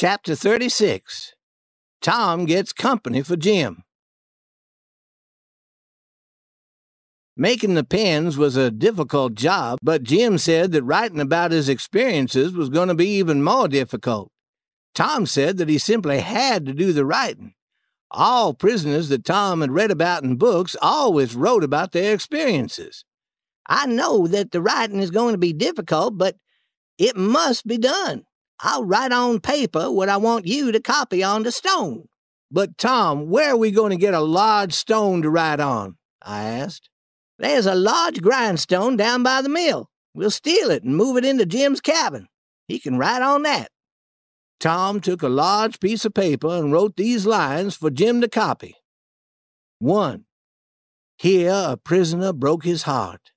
Chapter 36. Tom Gets Company for Jim. Making the pens was a difficult job, but Jim said that writing about his experiences was going to be even more difficult. Tom said that he simply had to do the writing. All prisoners that Tom had read about in books always wrote about their experiences. I know that the writing is going to be difficult, but it must be done. I'll write on paper what I want you to copy onto stone. But, Tom, where are we going to get a large stone to write on? I asked. There's a large grindstone down by the mill. We'll steal it and move it into Jim's cabin. He can write on that. Tom took a large piece of paper and wrote these lines for Jim to copy. 1. Here a prisoner broke his heart.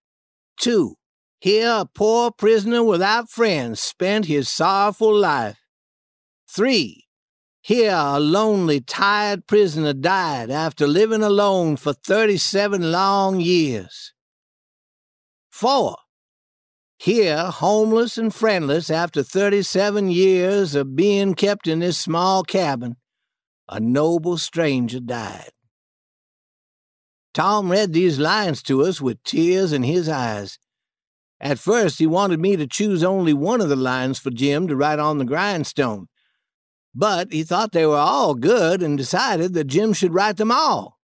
2. Here a poor prisoner without friends spent his sorrowful life. 3. Here a lonely, tired prisoner died after living alone for 37 long years. 4. Here, homeless and friendless after 37 years of being kept in this small cabin, a noble stranger died. Tom read these lines to us with tears in his eyes. At first, he wanted me to choose only one of the lines for Jim to write on the grindstone. But he thought they were all good and decided that Jim should write them all.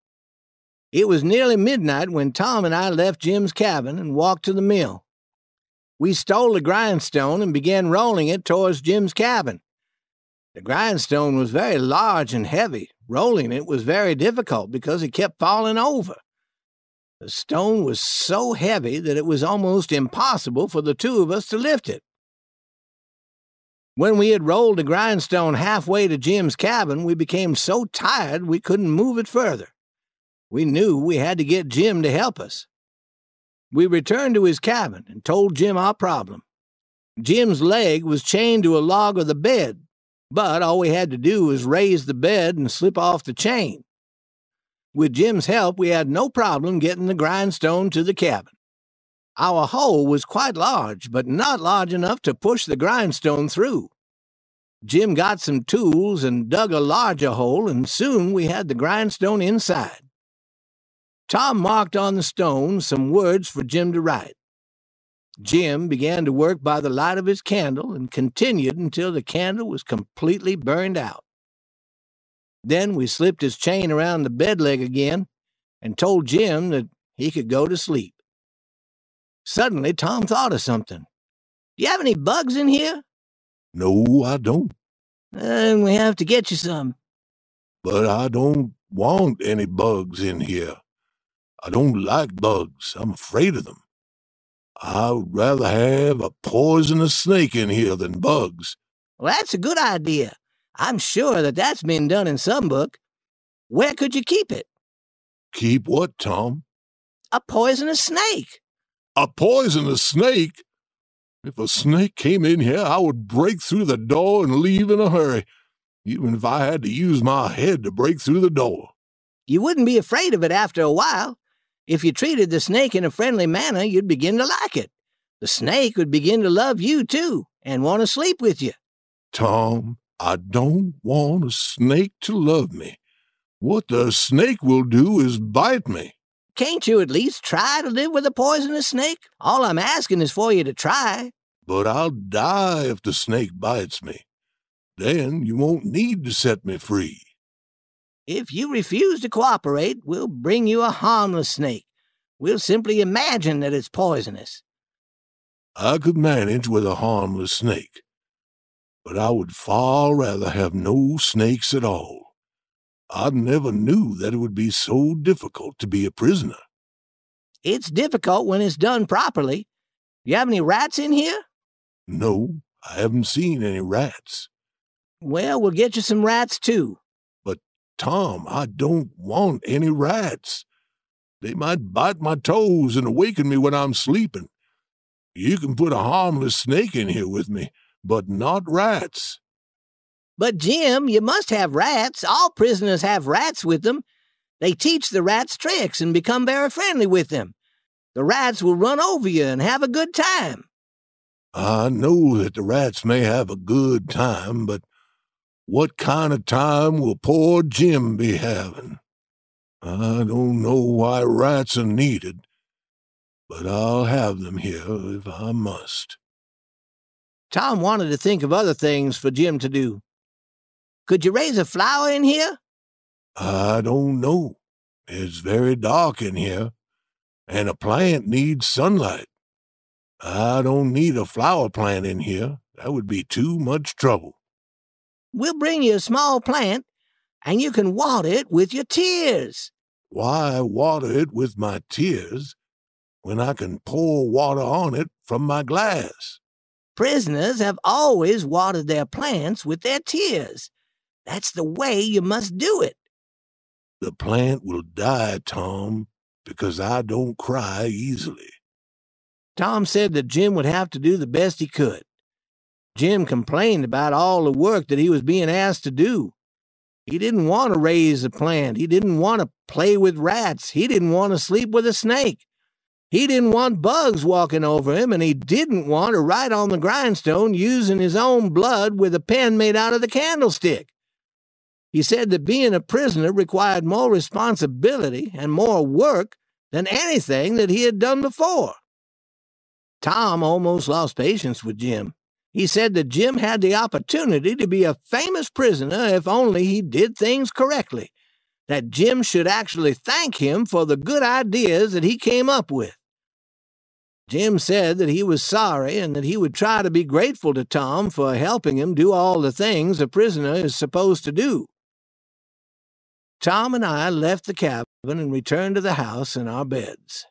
It was nearly midnight when Tom and I left Jim's cabin and walked to the mill. We stole the grindstone and began rolling it towards Jim's cabin. The grindstone was very large and heavy. Rolling it was very difficult because it kept falling over. The stone was so heavy that it was almost impossible for the two of us to lift it. When we had rolled the grindstone halfway to Jim's cabin, we became so tired we couldn't move it further. We knew we had to get Jim to help us. We returned to his cabin and told Jim our problem. Jim's leg was chained to a log of the bed, but all we had to do was raise the bed and slip off the chain. With Jim's help, we had no problem getting the grindstone to the cabin. Our hole was quite large, but not large enough to push the grindstone through. Jim got some tools and dug a larger hole, and soon we had the grindstone inside. Tom marked on the stone some words for Jim to write. Jim began to work by the light of his candle and continued until the candle was completely burned out. Then we slipped his chain around the bed leg again and told Jim that he could go to sleep. Suddenly, Tom thought of something. Do you have any bugs in here? No, I don't. Then we have to get you some. But I don't want any bugs in here. I don't like bugs. I'm afraid of them. I would rather have a poisonous snake in here than bugs. Well, that's a good idea. I'm sure that that's been done in some book. Where could you keep it? Keep what, Tom? A poisonous snake. A poisonous snake? If a snake came in here, I would break through the door and leave in a hurry, even if I had to use my head to break through the door. You wouldn't be afraid of it after a while. If you treated the snake in a friendly manner, you'd begin to like it. The snake would begin to love you, too, and want to sleep with you. Tom, I don't want a snake to love me. What the snake will do is bite me. Can't you at least try to live with a poisonous snake? All I'm asking is for you to try. But I'll die if the snake bites me. Then you won't need to set me free. If you refuse to cooperate, we'll bring you a harmless snake. We'll simply imagine that it's poisonous. I could manage with a harmless snake, but I would far rather have no snakes at all. I never knew that it would be so difficult to be a prisoner. It's difficult when it's done properly. You have any rats in here? No, I haven't seen any rats. Well, we'll get you some rats, too. But, Tom, I don't want any rats. They might bite my toes and awaken me when I'm sleeping. You can put a harmless snake in here with me, but not rats. But, Jim, you must have rats. All prisoners have rats with them. They teach the rats tricks and become very friendly with them. The rats will run over you and have a good time. I know that the rats may have a good time, but What kind of time will poor Jim be having? I don't know why rats are needed, but I'll have them here if I must." Tom wanted to think of other things for Jim to do. "Could you raise a flower in here?" "I don't know. It's very dark in here, and a plant needs sunlight. I don't need a flower plant in here. That would be too much trouble." "We'll bring you a small plant, and you can water it with your tears." "Why water it with my tears when I can pour water on it from my glass?" "Prisoners have always watered their plants with their tears. That's the way you must do it." "The plant will die, Tom, because I don't cry easily." Tom said that Jim would have to do the best he could. Jim complained about all the work that he was being asked to do. He didn't want to raise a plant. He didn't want to play with rats. He didn't want to sleep with a snake. He didn't want bugs walking over him, and he didn't want to write on the grindstone using his own blood with a pen made out of the candlestick. He said that being a prisoner required more responsibility and more work than anything that he had done before. Tom almost lost patience with Jim. He said that Jim had the opportunity to be a famous prisoner if only he did things correctly, that Jim should actually thank him for the good ideas that he came up with. Jim said that he was sorry and that he would try to be grateful to Tom for helping him do all the things a prisoner is supposed to do. Tom and I left the cabin and returned to the house in our beds.